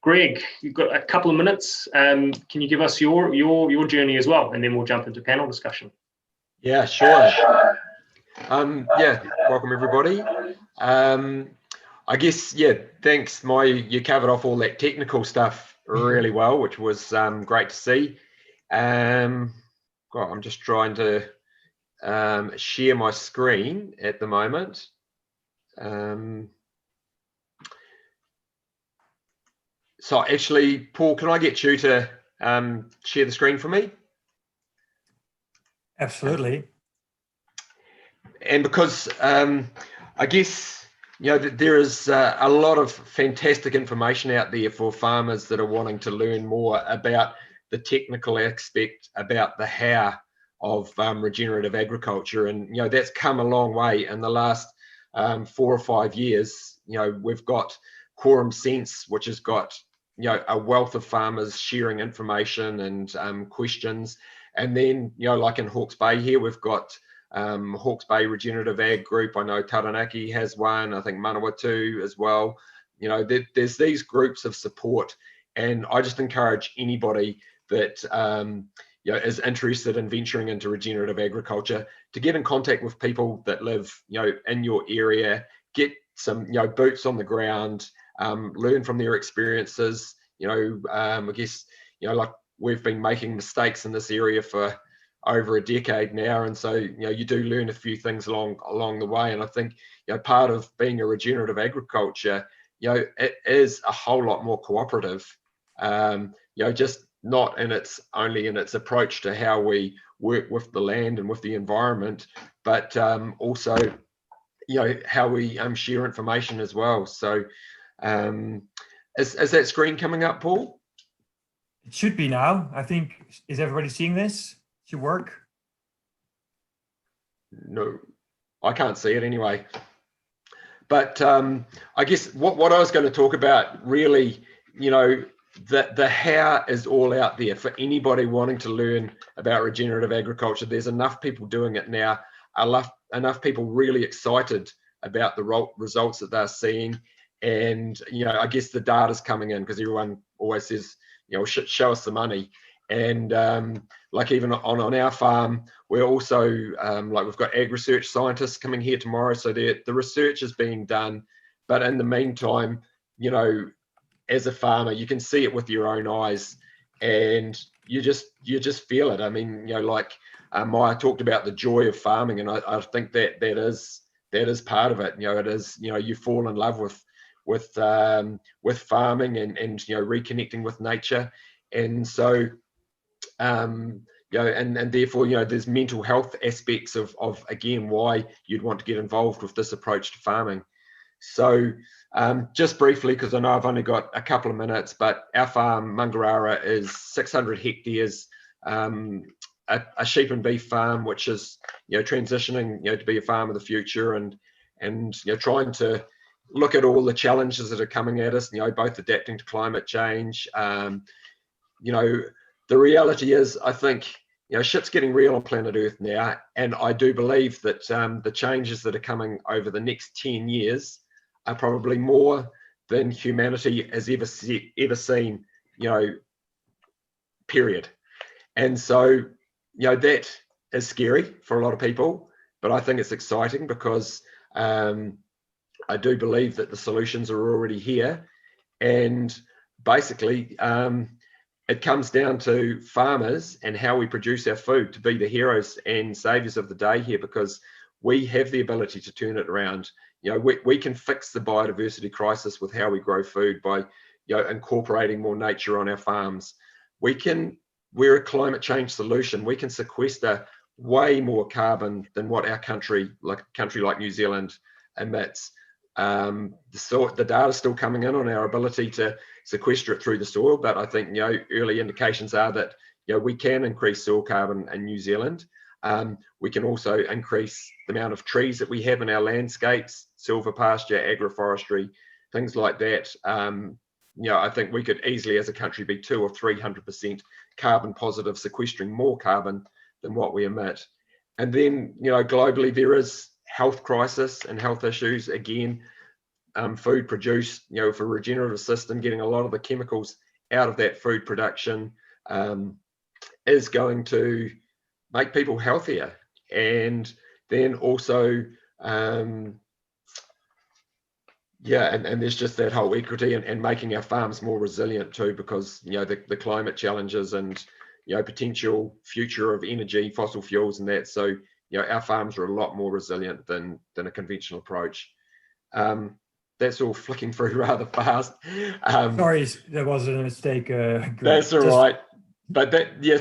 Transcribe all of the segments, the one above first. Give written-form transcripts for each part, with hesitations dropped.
Greg, you've got a couple of minutes. Can you give us your journey as well, and then we'll jump into panel discussion. Yeah, sure. Yeah, welcome everybody. I guess, yeah, thanks. You covered off all that technical stuff really well, which was great to see. I'm just trying to share my screen at the moment. So actually, Paul, can I get you to share the screen for me? Absolutely. And because I guess, you know, there is a lot of fantastic information out there for farmers that are wanting to learn more about the technical aspect, about the how of regenerative agriculture. And, you know, that's come a long way in the last 4 or 5 years. You know, we've got Quorum Sense, which has got, you know, a wealth of farmers sharing information and questions. And then, you know, like in Hawke's Bay here, we've got Hawke's Bay Regenerative Ag Group. I know Taranaki has one, I think Manawatu as well. You know, there's these groups of support, and I just encourage anybody that you know, is interested in venturing into regenerative agriculture to get in contact with people that live, you know, in your area, get some, you know, boots on the ground, learn from their experiences. You know, I guess, you know, like we've been making mistakes in this area for over a decade now, and so, you know, you do learn a few things along the way. And I think, you know, part of being a regenerative agriculture, you know, it is a whole lot more cooperative. You know, just not only in its approach to how we work with the land and with the environment, but also, you know, how we share information as well. So is that screen coming up, Paul? It should be now. I think, is everybody seeing this? Should work? No, I can't see it anyway. But I guess what I was going to talk about really, you know, the how is all out there for anybody wanting to learn about regenerative agriculture. There's enough people doing it now, enough people really excited about the results that they're seeing. And, you know, I guess the data's coming in because everyone always says, you know, show us the money. And like even on our farm, we're also like we've got ag research scientists coming here tomorrow, so the research is being done. But in the meantime, you know, as a farmer, you can see it with your own eyes, and you just feel it. I mean, you know, like Maya talked about the joy of farming, and I think that is part of it. You know, it is, you know, you fall in love with farming and you know, reconnecting with nature. And so you know, and therefore, you know, there's mental health aspects of again why you'd want to get involved with this approach to farming. So just briefly, because I know I've only got a couple of minutes, but our farm Mangarara is 600 hectares, a sheep and beef farm, which is, you know, transitioning, you know, to be a farm of the future, and you know, trying to look at all the challenges that are coming at us, you know, both adapting to climate change. You know, the reality is, I think, you know, shit's getting real on planet Earth now, and I do believe that the changes that are coming over the next 10 years are probably more than humanity has ever seen, you know, period. And so, you know, that is scary for a lot of people, but I think it's exciting because I do believe that the solutions are already here. And basically, it comes down to farmers and how we produce our food to be the heroes and saviors of the day here, because we have the ability to turn it around. You know, we can fix the biodiversity crisis with how we grow food by, you know, incorporating more nature on our farms. We're a climate change solution. We can sequester way more carbon than what our country like New Zealand emits. The data is still coming in on our ability to sequester it through the soil, but I think, you know, early indications are that, you know, we can increase soil carbon in New Zealand. We can also increase the amount of trees that we have in our landscapes, silvopasture, agroforestry, things like that. You know, I think we could easily as a country be 200 or 300% carbon positive, sequestering more carbon than what we emit. And then, you know, globally there is health crisis and health issues. Again, food produced, for a regenerative system, getting a lot of the chemicals out of that food production is going to make people healthier. And then also, and there's just that whole equity and making our farms more resilient too, because the climate challenges and potential future of energy, fossil fuels and that. So our farms are a lot more resilient than a conventional approach. That's all flicking through rather fast. Sorry, there was a mistake. That's all right. But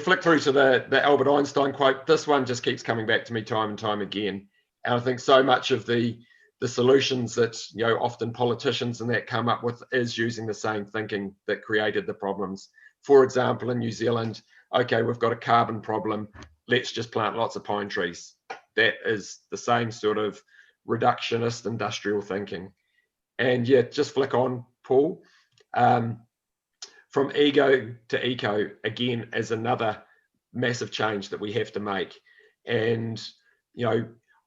flick through to the Albert Einstein quote. This one just keeps coming back to me time and time again. And I think so much of the solutions that often politicians and that come up with is using the same thinking that created the problems. For example, in New Zealand, okay, we've got a carbon problem. Let's just plant lots of pine trees. That is the same sort of reductionist industrial thinking. And just flick on, Paul. From ego to eco, again, is another massive change that we have to make. And,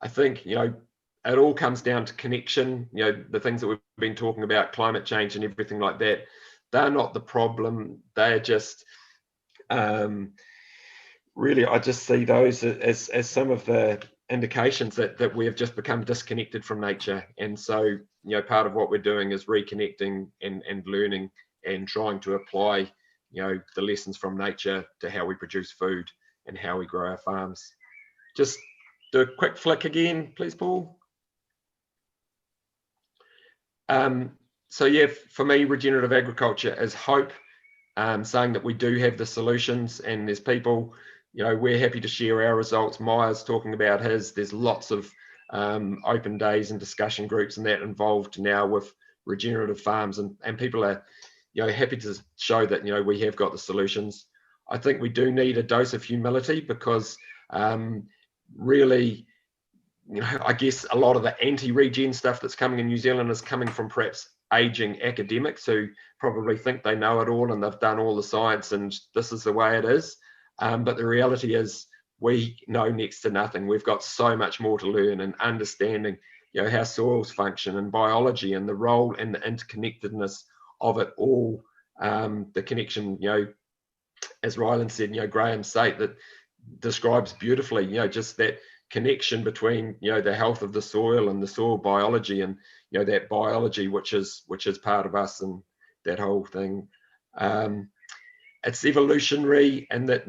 I think, it all comes down to connection. The things that we've been talking about, climate change and everything like that, they're not the problem. They're just, really, I just see those as some of the indications that we have just become disconnected from nature. And so, part of what we're doing is reconnecting and learning and trying to apply, the lessons from nature to how we produce food and how we grow our farms. Just do a quick flick again, please, Paul. So for me, regenerative agriculture is hope, saying that we do have the solutions, and there's people, we're happy to share our results. Maya's talking about his. There's lots of open days and discussion groups and that involved now with regenerative farms, and people are happy to show that we have got the solutions. I think we do need a dose of humility, because really, I guess a lot of the anti-regen stuff that's coming in New Zealand is coming from perhaps aging academics who probably think they know it all and they've done all the science and this is the way it is. But the reality is we know next to nothing. We've got so much more to learn, and understanding how soils function and biology and the role and the interconnectedness of it all. The connection, as Ryland said, Graham Sate, that describes beautifully, just that connection between the health of the soil and the soil biology, and that biology which is part of us, and that whole thing. It's evolutionary, and that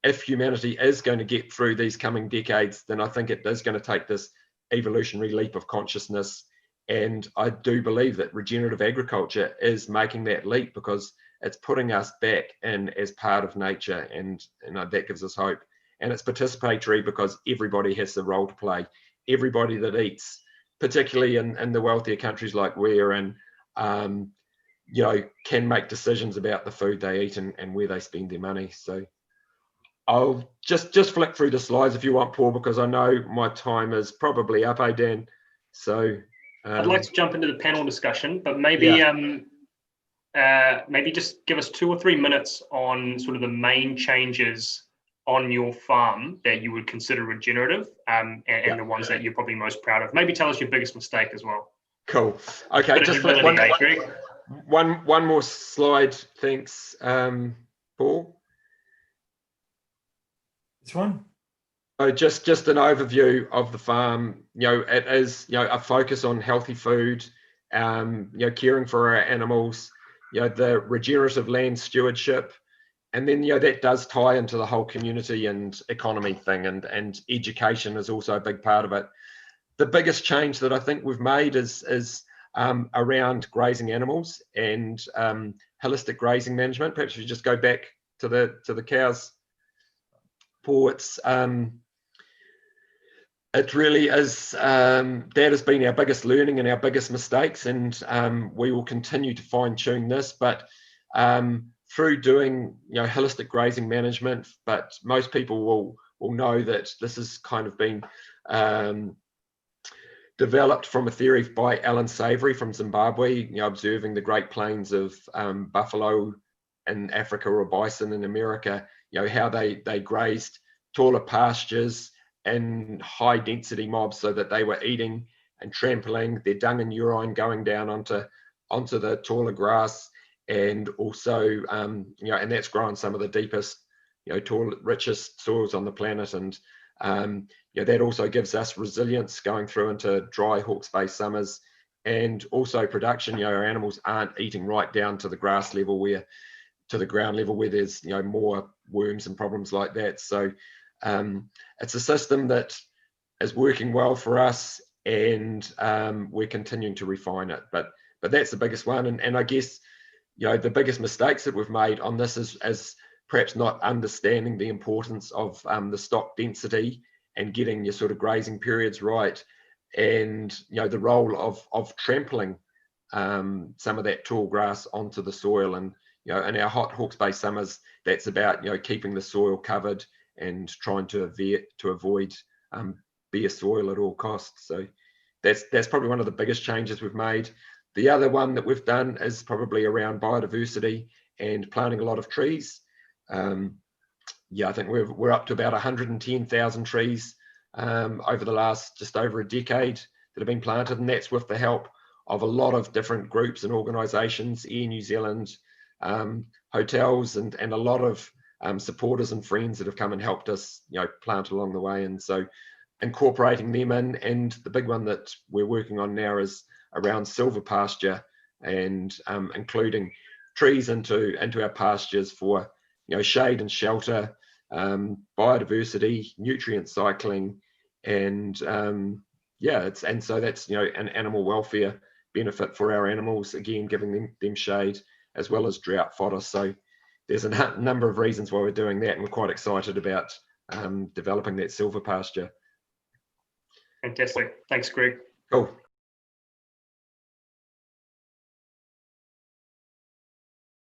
if humanity is going to get through these coming decades, then I think it is going to take this evolutionary leap of consciousness. And I do believe that regenerative agriculture is making that leap, because it's putting us back in as part of nature, and that gives us hope. And it's participatory, because everybody has a role to play. Everybody that eats, particularly in the wealthier countries like we're in, can make decisions about the food they eat and where they spend their money. So I'll just flick through the slides if you want, Paul, because I know my time is probably up, Dan? So I'd like to jump into the panel discussion, but maybe maybe just give us 2 or 3 minutes on sort of the main changes on your farm that you would consider regenerative, and the ones that you're probably most proud of. Maybe tell us your biggest mistake as well. Cool. Okay, just flick one more slide. Thanks, Paul. This one? So just an overview of the farm. It is a focus on healthy food, caring for our animals, the regenerative land stewardship, and then that does tie into the whole community and economy thing, and education is also a big part of it. The biggest change that I think we've made is around grazing animals and holistic grazing management. Perhaps if you just go back to the cows, Paul. It really is, that has been our biggest learning and our biggest mistakes, and we will continue to fine tune this, but through doing holistic grazing management. But most people will know that this has kind of been developed from a theory by Alan Savory from Zimbabwe, observing the Great Plains of buffalo in Africa or bison in America, how they grazed taller pastures and high density mobs, so that they were eating and trampling their dung and urine going down onto the taller grass, and also you know, and that's grown some of the deepest, you know, tall, richest soils on the planet. And you know, that also gives us resilience going through into dry Hawke's Bay summers, and also production. You know, our animals aren't eating right down to the grass level, where to the ground level, where there's, you know, more worms and problems like that. So it's a system that is working well for us, and we're continuing to refine it. But that's the biggest one. And I guess, you know, the biggest mistakes that we've made on this is perhaps not understanding the importance of the stock density and getting your sort of grazing periods right, and, you know, the role of trampling some of that tall grass onto the soil. And, you know, in our hot Hawke's Bay summers, that's about, you know, keeping the soil covered and trying to avoid bare soil at all costs. So that's probably one of the biggest changes we've made. The other one that we've done is probably around biodiversity and planting a lot of trees. Yeah, I think we're up to about 110,000 trees over the last just over a decade that have been planted, and that's with the help of a lot of different groups and organisations, Air New Zealand, hotels, and a lot of supporters and friends that have come and helped us, you know, plant along the way. And so incorporating them in, and the big one that we're working on now is around silver pasture, and including trees into our pastures for, you know, shade and shelter, biodiversity, nutrient cycling, and so that's, you know, an animal welfare benefit for our animals, again giving them shade as well as drought fodder. So there's a number of reasons why we're doing that, and we're quite excited about developing that silver pasture. Fantastic. Thanks, Greg. Cool.